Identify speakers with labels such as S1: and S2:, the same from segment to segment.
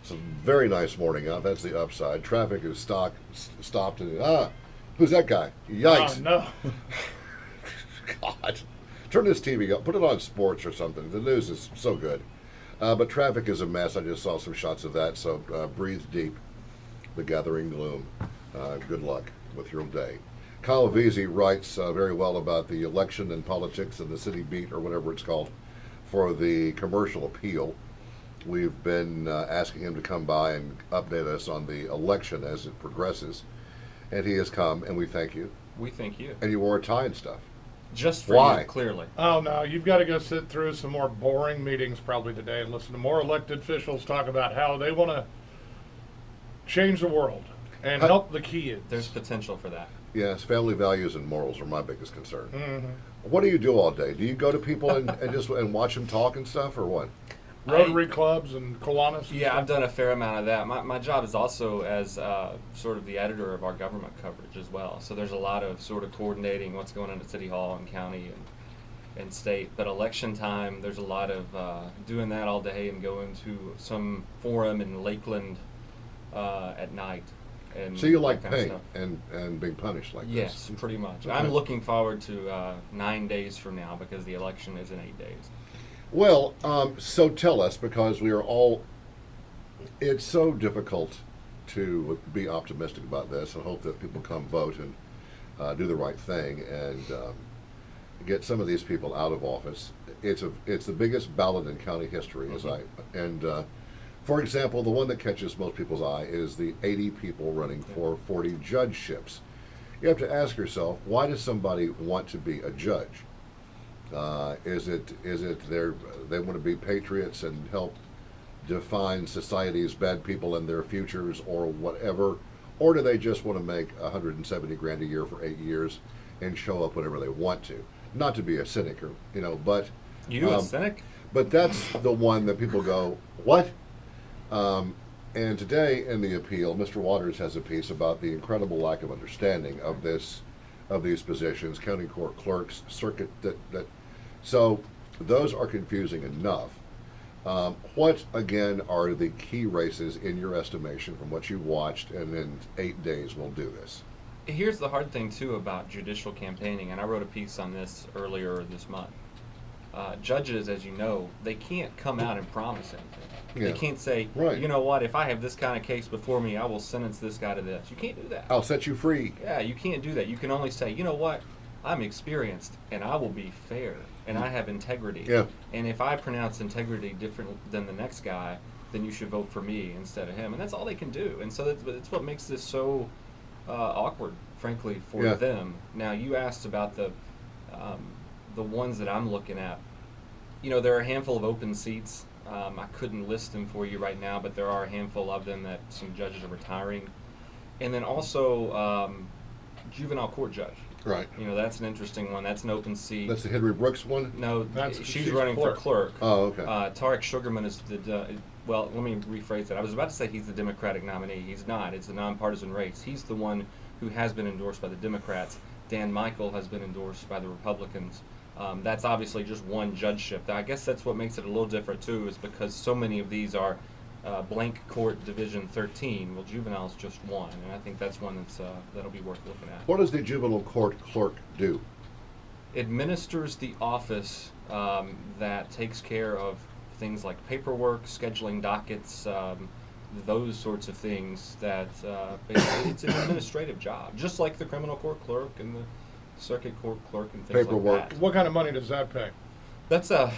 S1: It's a very nice morning out. That's the upside. Traffic is stopped, and who's that guy?
S2: Oh
S1: Yikes!
S2: no.
S1: God, turn this TV up. Put it on sports or something. The news is so good, but traffic is a mess. I just saw some shots of that. So breathe deep. The gathering gloom. Good luck with your day. Kyle Veazey writes very well about the election and politics and the city beat or whatever it's called for the commercial appeal. We've been asking him to come by and update us on the election as it progresses, and he has come, and we thank you.
S3: We thank you.
S1: And you wore a tie and stuff.
S3: Just for
S1: Why?
S3: you, clearly.
S2: Oh no, you've got to go sit through some more boring meetings probably today and listen to more elected officials talk about how they want to change the world and help the kids.
S3: There's potential for that.
S1: Yes, family values and morals are my biggest concern.
S2: Mm-hmm.
S1: What do you do all day? Do you go to people and just and watch them talk and stuff, or what?
S2: Rotary clubs and Kiwanis.
S3: Yeah, I've done a fair amount of that. My job is also as sort of the editor of our government coverage as well. So there's a lot of sort of coordinating what's going on at City Hall and county and state. But election time, there's a lot of doing that all day and going to some forum in Lakeland at night. And
S1: So you like
S3: that kind of
S1: pain
S3: stuff.
S1: and being punished like
S3: Yes,
S1: this?
S3: pretty much.
S1: Okay.
S3: I'm looking forward to 9 days from now because the election is in 8 days.
S1: Well, so tell us, because we are all, it's so difficult to be optimistic about this and hope that people come vote and do the right thing and get some of these people out of office. It's the biggest ballot in county history, for example, the one that catches most people's eye is the 80 people running for 40 judgeships. You have to ask yourself, why does somebody want to be a judge? Is it they want to be patriots and help define society's bad people and their futures or whatever, or do they just want to make 170 grand a year for 8 years and show up whenever they want to? Not to be a cynic, or but
S3: A cynic?
S1: but that's the one that people go, what? And today in the appeal, Mr. Waters has a piece about the incredible lack of understanding of these positions, county court clerks, circuit so those are confusing enough. What again are the key races in your estimation from what you watched, and in 8 days we'll do this?
S3: Here's the hard thing too about judicial campaigning, and I wrote a piece on this earlier this month. Judges, as you know, they can't come out and promise anything.
S1: Yeah.
S3: They can't say,
S1: Right.
S3: you know what, if I have this kind of case before me, I will sentence this guy to this. You can't do that.
S1: I'll set you free.
S3: Yeah, you can't do that. You can only say, you know what, I'm experienced and I will be fair and I have integrity.
S1: Yeah.
S3: And if I pronounce integrity different than the next guy, then you should vote for me instead of him. And that's all they can do. And so that's what makes this so awkward, frankly, for
S1: Yeah.
S3: them. Now, you asked about the ones that I'm looking at. There are a handful of open seats. I couldn't list them for you right now, but there are a handful of them that some judges are retiring. And then also juvenile court judge.
S1: Right.
S3: That's an interesting one. That's an open seat.
S1: That's the Henry Brooks one?
S3: No,
S2: She's
S3: she's running for clerk.
S1: Oh, okay.
S3: Tarek Sugarman is well, let me rephrase that. I was about to say he's the Democratic nominee. He's not. It's a nonpartisan race. He's the one who has been endorsed by the Democrats. Dan Michael has been endorsed by the Republicans. That's obviously just one judgeship. I guess that's what makes it a little different too, is because so many of these are blank court division 13. Well, juvenile's just one, and I think that's one that'll be worth looking at.
S1: What does the juvenile court clerk do?
S3: Administers the office that takes care of things like paperwork, scheduling dockets, those sorts of things. That basically it's an administrative job, just like the criminal court clerk and the circuit court clerk and things
S1: Paperwork.
S3: like that.
S2: What kind of money does that pay?
S3: That's maybe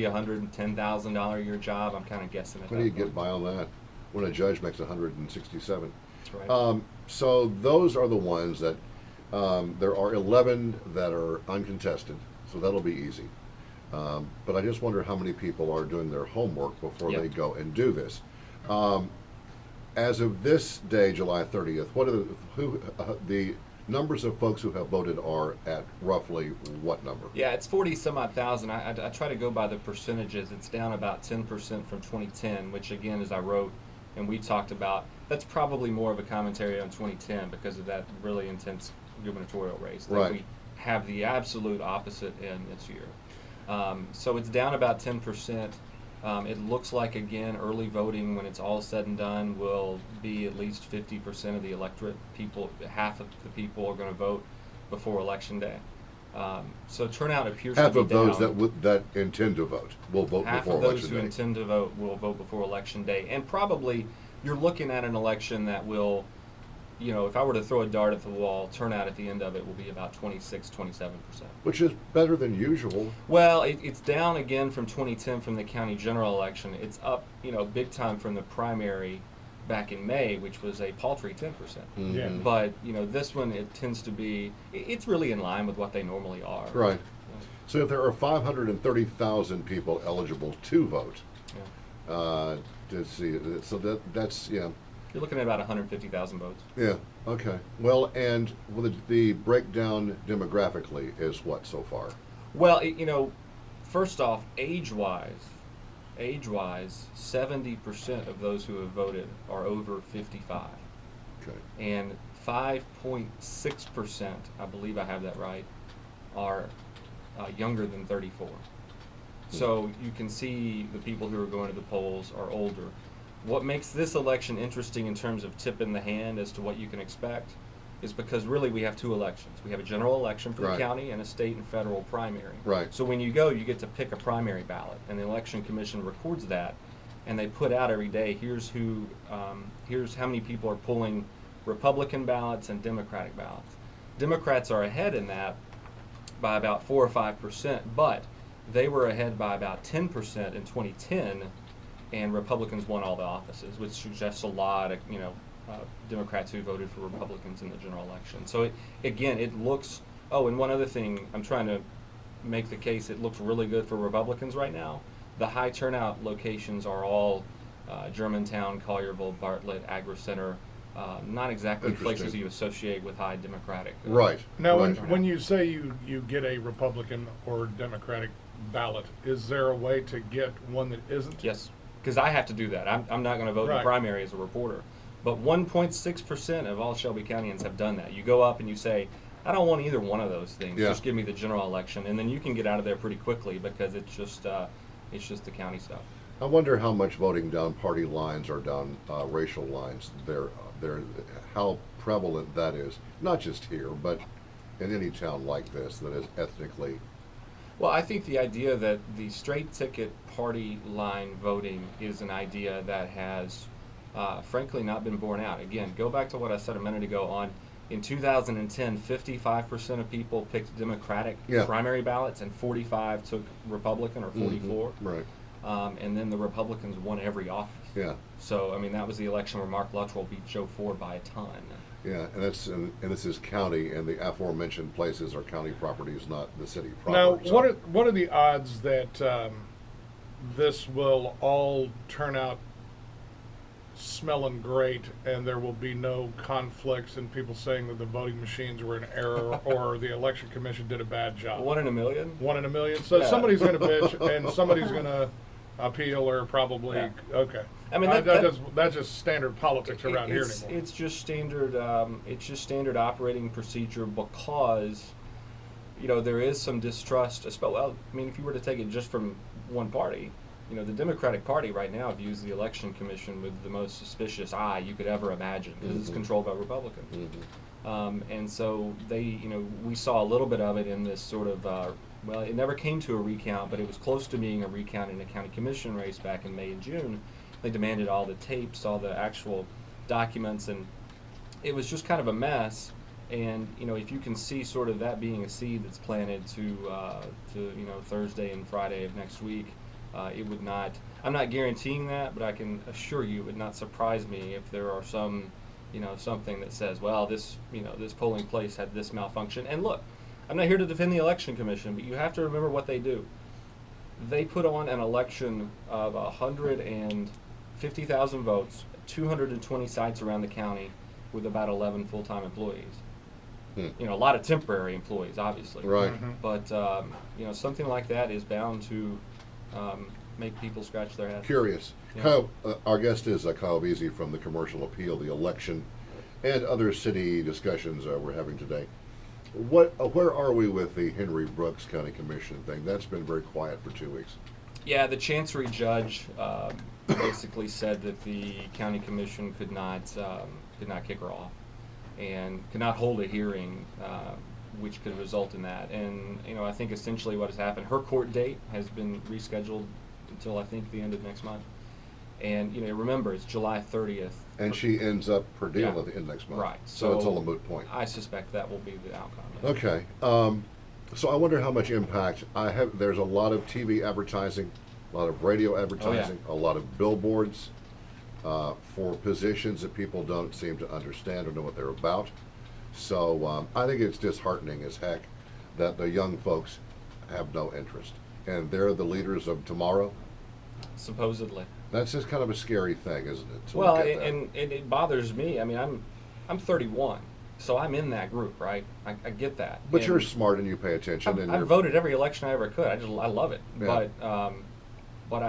S3: $110,000 a year job. I'm kind of guessing at
S1: How
S3: that
S1: do you
S3: point.
S1: get by on that when a judge makes 167?
S3: That's right.
S1: So those are the ones that there are 11 that are uncontested, so that'll be easy. But I just wonder how many people are doing their homework before
S3: Yep.
S1: they go and do this. As of this day, July 30th, what are the numbers of folks who have voted are at roughly what number?
S3: Yeah, it's 40 some odd thousand. I try to go by the percentages. It's down about 10% from 2010, which again, as I wrote and we talked about, that's probably more of a commentary on 2010 because of that really intense gubernatorial race. That
S1: Right.
S3: We have the absolute opposite in this year. So it's down about 10%. It looks like, again, early voting, when it's all said and done, will be at least 50% of the electorate. Half of the people are going to vote before Election Day. So turnout appears
S1: Half
S3: to be
S1: of those
S3: down.
S1: that intend to vote will vote
S3: Half
S1: before
S3: of those
S1: election
S3: who
S1: day.
S3: intend to vote will vote before Election Day. And probably you're looking at an election that will, if I were to throw a dart at the wall, turnout at the end of it will be about 26, 27%.
S1: Which is better than usual.
S3: Well, it's down again from 2010 from the county general election. It's up, big time from the primary back in May, which was a paltry 10%.
S1: Mhm.
S2: Yeah.
S3: But, this one, it tends to be, it's really in line with what they normally are.
S1: Right. So if there are 530,000 people eligible to vote,
S3: Yeah.
S1: to see, so that's
S3: You're looking at about 150,000 votes.
S1: yeah, okay. Well, and the breakdown demographically is what so far?
S3: Well, first off, age-wise, 70% of those who have voted are over 55.
S1: Okay.
S3: And 5.6%, I believe I have that right, are younger than 34. So you can see the people who are going to the polls are older. What makes this election interesting in terms of tipping the hand as to what you can expect is because really we have two elections. We have a general election for
S1: Right.
S3: the county and a state and federal primary.
S1: Right.
S3: So when you go, you get to pick a primary ballot, and the election commission records that, and they put out every day, here's how many people are pulling Republican ballots and Democratic ballots. Democrats are ahead in that by about 4 or 5%, but they were ahead by about 10% in 2010, and Republicans won all the offices, which suggests a lot of Democrats who voted for Republicans in the general election. So it looks. Oh, and one other thing, I'm trying to make the case. It looks really good for Republicans right now. The high turnout locations are all Germantown, Collierville, Bartlett, Agri Center. Not exactly places
S1: Interesting.
S3: you associate with high Democratic.
S1: Right.
S2: Now,
S1: right.
S2: when you say you get a Republican or Democratic ballot, is there a way to get one that isn't?
S3: Yes, because I have to do that. I'm not going to vote in
S2: Right.
S3: the primary as a reporter. But 1.6% of all Shelby Countyans have done that. You go up and you say, I don't want either one of those things.
S1: Yeah.
S3: Just give me the general election, and then you can get out of there pretty quickly because it's just the county stuff.
S1: I wonder how much voting down party lines or down racial lines there, how prevalent that is. Not just here, but in any town like this that is ethnically.
S3: Well, I think the idea that the straight ticket party line voting is an idea that has, frankly, not been borne out. Again, go back to what I said a minute ago on. In 2010, 55% of people picked Democratic
S1: Yeah.
S3: primary ballots, and 45 took Republican, or 44.
S1: Right.
S3: And then the Republicans won every office.
S1: Yeah.
S3: So, I mean, that was the election where Mark Luttrell beat Joe Ford by a ton.
S1: Yeah, and this is county, and the aforementioned places are county properties, not the city
S2: Now,
S1: property.
S2: what are the odds that this will all turn out smelling great, and there will be no conflicts and people saying that the voting machines were in error or the election commission did a bad job?
S3: 1 in a million?
S2: 1 in a million. So
S3: Yeah.
S2: somebody's going to bitch, and somebody's going to appeal, or probably
S3: Yeah.
S2: okay.
S3: I mean,
S2: that's just standard politics around here
S3: It's
S2: anymore.
S3: just standard. It's just standard operating procedure because, there is some distrust. Well, I mean, if you were to take it just from one party, the Democratic Party right now views the election commission with the most suspicious eye you could ever imagine because it's controlled by Republicans. And so we saw a little bit of it in this sort of. Well, it never came to a recount, but it was close to being a recount in a county commission race back in May and June. They demanded all the tapes, all the actual documents, and it was just kind of a mess. And if you can see sort of that being a seed that's planted to Thursday and Friday of next week, it would not. I'm not guaranteeing that, but I can assure you it would not surprise me if there are some, something that says, well, this polling place had this malfunction. And look, I'm not here to defend the election commission, but you have to remember what they do. They put on an election of 150,000 votes, 220 sites around the county, with about 11 full-time employees. A lot of temporary employees, obviously.
S1: Right.
S3: But something like that is bound to make people scratch their heads.
S1: Curious.
S3: Yeah.
S1: Kyle, our guest is Kyle Veazey from the Commercial Appeal, the election, and other city discussions we're having today. Where are we with the Henry Brooks County Commission thing? That's been very quiet for 2 weeks.
S3: Yeah, the Chancery judge basically said that the county commission could not kick her off, and could not hold a hearing, which could result in that. And I think essentially what has happened, her court date has been rescheduled until I think the end of next month. And remember, it's July 30th.
S1: And she ends up per diem
S3: Yeah.
S1: at the end of next month.
S3: Right.
S1: So it's all a moot point.
S3: I suspect that will be the outcome.
S1: Okay. So I wonder how much impact there's a lot of TV advertising, a lot of radio advertising, a lot of billboards for positions that people don't seem to understand or know what they're about. So I think it's disheartening as heck that the young folks have no interest, and they're the leaders of tomorrow.
S3: Supposedly.
S1: That's just kind of a scary thing, isn't it? to
S3: Well,
S1: look at that?
S3: and it bothers me. I mean, I'm 31, so I'm in that group, right? I get that.
S1: But
S3: And
S1: you're smart and you pay attention, and
S3: I've
S1: you're
S3: voted every election I ever could. I love it.
S1: Yeah.
S3: But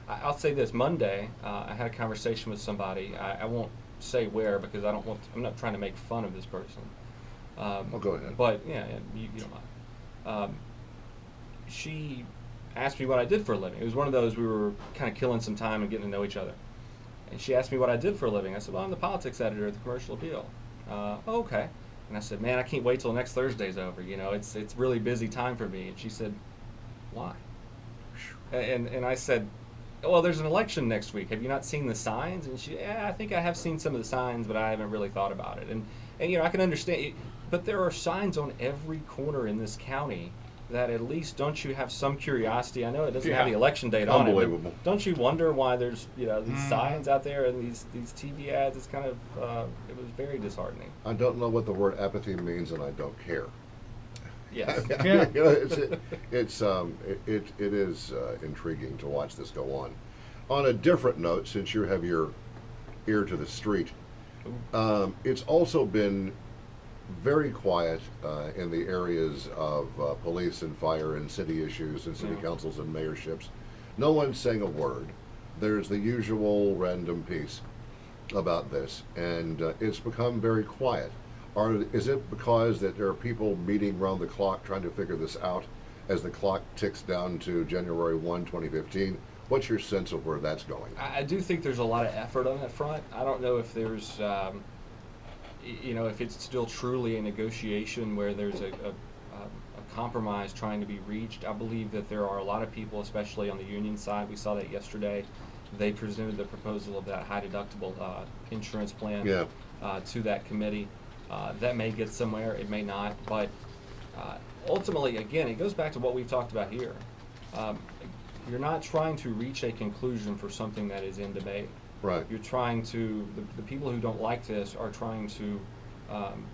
S3: I'll say this. Monday, I had a conversation with somebody. I won't say where because I'm not trying to make fun of this person.
S1: go ahead.
S3: But yeah, you don't mind. She asked me what I did for a living. It was one of those we were kind of killing some time and getting to know each other. And she asked me what I did for a living. I said, well, I'm the politics editor at the Commercial Appeal. Oh, okay. And I said, man, I can't wait till next Thursday's over. It's really busy time for me. And she said, why? And I said, well, there's an election next week. Have you not seen the signs? And she, yeah, I think I have seen some of the signs, but I haven't really thought about it. And I can understand, but there are signs on every corner in this county that at least don't you have some curiosity? I know it doesn't have the election date on it.
S1: Unbelievable.
S3: But don't you wonder why there's these signs out there and these TV ads? It's kind of it was very disheartening.
S1: I don't know what the word apathy means, and I don't care.
S3: Yes.
S2: Yeah.
S1: It is intriguing to watch this go on. On a different note, since you have your ear to the street, it's also been very quiet in the areas of police and fire and city issues and city councils and mayorships. No one's saying a word. There's the usual random piece about this, and it's become very quiet. Is it because that there are people meeting around the clock trying to figure this out as the clock ticks down to January 1, 2015? What's your sense of where that's going?
S3: I do think there's a lot of effort on that front. I don't know if there's, if it's still truly a negotiation where there's a compromise trying to be reached. I believe that there are a lot of people, especially on the union side. We saw that yesterday. They presented the proposal of that high deductible insurance plan to that committee. That may get somewhere, it may not, but ultimately, again, it goes back to what we've talked about here. You're not trying to reach a conclusion for something that is in debate.
S1: Right.
S3: You're trying to, the people who don't like this are trying to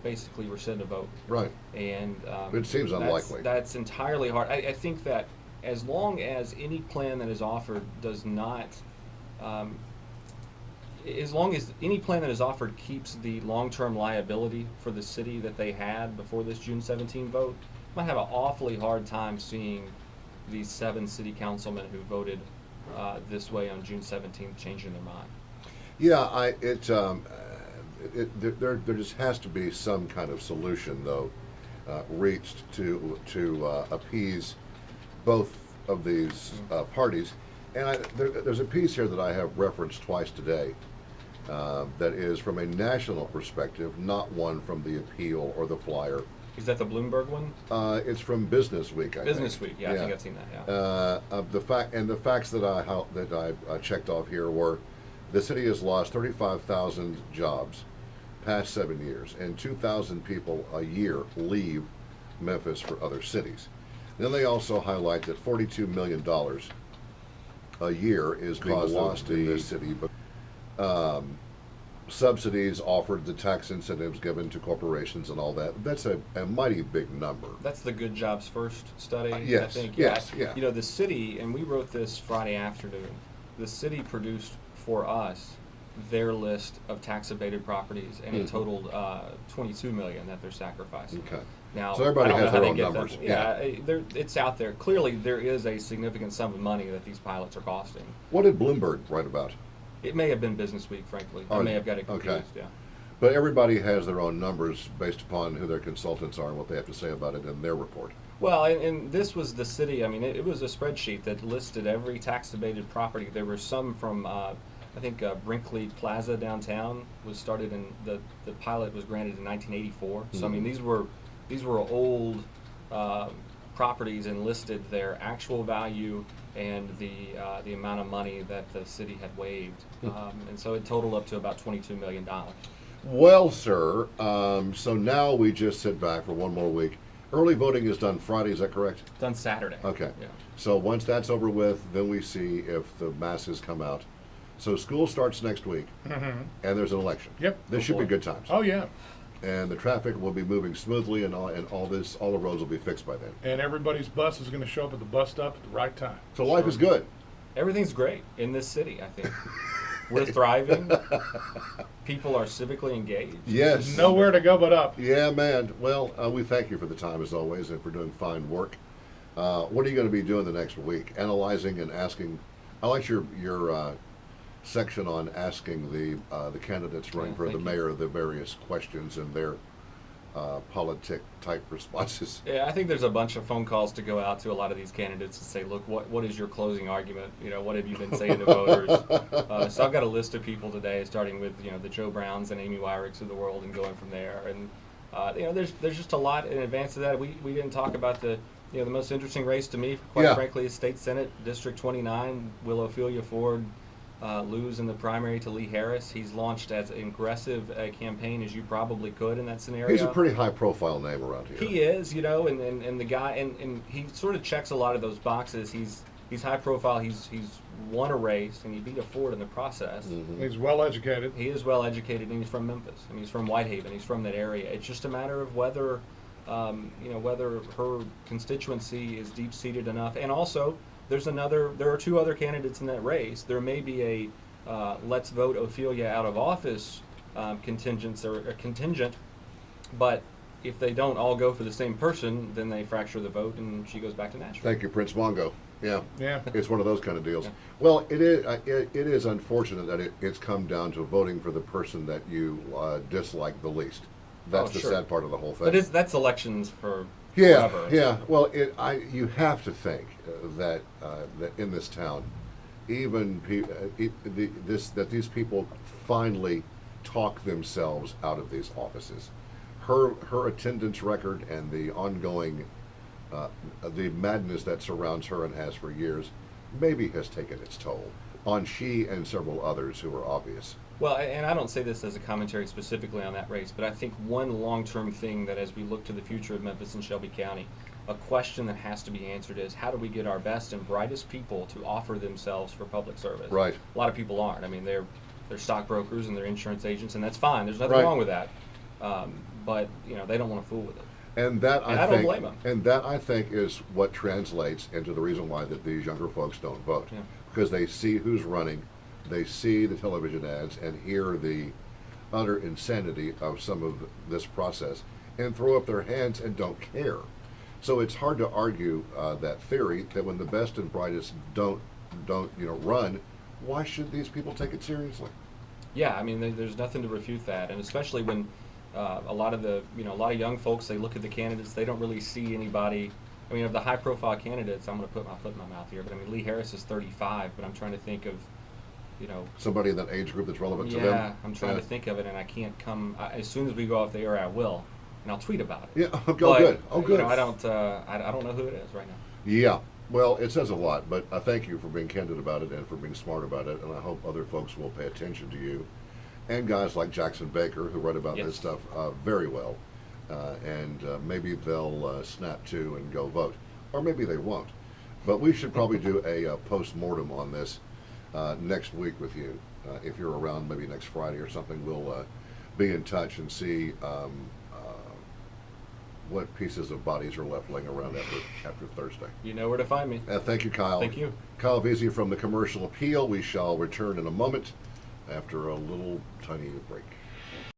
S3: basically rescind a vote.
S1: Right.
S3: And
S1: It seems unlikely.
S3: That's entirely hard. I think that as long as any plan that is offered does not, as long as any plan that is offered keeps the long-term liability for the city that they had before this June 17 vote, might have an awfully hard time seeing these 7 city councilmen who voted this way on June 17th changing their mind.
S1: Yeah, there just has to be some kind of solution, though, reached to appease both of these parties. And there's a piece here that I have referenced twice today that is from a national perspective, not one from the Appeal or the Flyer.
S3: Is that the Bloomberg one?
S1: It's from Business Week, I think.
S3: Business Week, yeah, I think I've seen that. Yeah.
S1: The facts that I checked off here were the city has lost 35,000 jobs past 7 years, and 2,000 people a year leave Memphis for other cities. Then they also highlight that $42 million a year is being lost in this city, but subsidies offered, the tax incentives given to corporations and all that. That's a mighty big number.
S3: That's the Good Jobs First study.
S1: Yes,
S3: I think.
S1: yes,
S3: yeah.
S1: yeah.
S3: The city, and we wrote this Friday afternoon, the city produced for us their list of tax abated properties, and it totaled 22 million that they're sacrificing.
S1: Okay.
S3: Now,
S1: So everybody
S3: I don't
S1: has
S3: know how
S1: their
S3: they
S1: own
S3: get
S1: numbers.
S3: that. It's out there. Clearly, there is a significant sum of money that these pilots are costing.
S1: What did Bloomberg write about?
S3: It may have been Business Week, frankly. I may have got it confused.
S1: Okay.
S3: Yeah.
S1: But everybody has their own numbers based upon who their consultants are and what they have to say about it in their report.
S3: Well, and this was the city. I mean, it was a spreadsheet that listed every tax-abated property. There were some from, I think, Brinkley Plaza downtown was started in the pilot was granted in 1984. So I mean, these were old properties and listed their actual value and the amount of money that the city had waived, and so it totaled up to about $22 million.
S1: Well, sir, so now we just sit back for one more week. Early voting is done Friday, is that correct?
S3: Done Saturday.
S1: Okay.
S3: Yeah.
S1: So once that's over with, then we see if the masses come out. So school starts next week, and there's an election.
S2: Yep.
S1: This should be
S3: boy.
S1: good times.
S2: Oh yeah.
S1: And the traffic will be moving smoothly, and all the roads will be fixed by then.
S2: And everybody's bus is going to show up at the bus stop at the right time.
S1: So life is good.
S3: Everything's great in this city, I think. We're thriving. People are civically engaged.
S1: Yes.
S2: Nowhere to go but up.
S1: Yeah, man. Well, we thank you for the time as always, and for doing fine work. What are you going to be doing the next week? Analyzing and asking. I like your section on asking the candidates running for the
S3: thank you.
S1: mayor the various questions and their politic type responses.
S3: Yeah, I think there's a bunch of phone calls to go out to a lot of these candidates and say, look, what is your closing argument? You know, what have you been saying to voters? So I've got a list of people today, starting with, you know, the Joe Browns and Amy Wyricks of the world and going from there. And, you know, there's just a lot in advance of that. We didn't talk about the most interesting race to me, quite frankly, is State Senate, District 29, will Ophelia Ford lose in the primary to Lee Harris. He's launched as aggressive a campaign as you probably could in that scenario.
S1: He's a pretty high profile name around here.
S3: He is, you know, and the guy, and he sort of checks a lot of those boxes. He's high profile. He's won a race, and he beat a Ford in the process.
S2: He's well educated.
S3: He is well educated, and he's from Memphis, and he's from Whitehaven. He's from that area. It's just a matter of whether, whether her constituency is deep seated enough, and also. There are two other candidates in that race. There may be a let's vote Ophelia out of office contingent, but if they don't all go for the same person, then they fracture the vote and she goes back to Nashville.
S1: Thank you, Prince Mongo. Yeah,
S2: Yeah.
S1: it's one of those kind of deals.
S3: Yeah.
S1: Well, it is unfortunate that it's come down to voting for the person that you dislike the least. That's the
S3: sure.
S1: sad part of the whole thing.
S3: But that's elections for
S1: Yeah,
S3: forever.
S1: yeah. Well, you have to think that in this town, even these people finally talk themselves out of these offices. Her attendance record and the ongoing the madness that surrounds her and has for years, maybe has taken its toll on she and several others who are obvious.
S3: Well, and I don't say this as a commentary specifically on that race, but I think one long-term thing that as we look to the future of Memphis and Shelby County, a question that has to be answered is how do we get our best and brightest people to offer themselves for public service?
S1: Right.
S3: A lot of people aren't. I mean, they're stockbrokers and they're insurance agents, and that's fine. There's nothing
S1: Right.
S3: wrong with that. But they don't want to fool with it.
S1: And I
S3: don't
S1: think,
S3: blame 'em.
S1: and that I think is what translates into the reason why that these younger folks don't vote,
S3: Yeah.
S1: because they see who's running, they see the television ads, and hear the utter insanity of some of this process, and throw up their hands and don't care. So it's hard to argue that theory that when the best and brightest don't run, why should these people take it seriously?
S3: Yeah, I mean, there's nothing to refute that, and especially when a lot of young folks, they look at the candidates, they don't really see anybody. I mean, of the high-profile candidates, I'm going to put my foot in my mouth here, but I mean, Lee Harris is 35, but I'm trying to think of,
S1: Somebody in that age group that's relevant to them.
S3: yeah, I'm trying to think of it, and I can't come. As soon as we go off the air, I will, and I'll tweet about it.
S1: Yeah. Oh,
S3: But,
S1: good. Oh, good.
S3: I don't know who it is right now.
S1: Yeah. Well, it says a lot, but I thank you for being candid about it and for being smart about it, and I hope other folks will pay attention to you. And guys like Jackson Baker, who write about
S3: Yes.
S1: this stuff very well, and maybe they'll snap to and go vote, or maybe they won't. But we should probably do a post-mortem on this next week with you. If you're around, maybe next Friday or something, we'll be in touch and see what pieces of bodies are left laying around after Thursday.
S3: You know where to find me.
S1: Thank you, Kyle.
S3: Thank you.
S1: Kyle Veazey from the Commercial Appeal. We shall return in a moment after a little tiny break.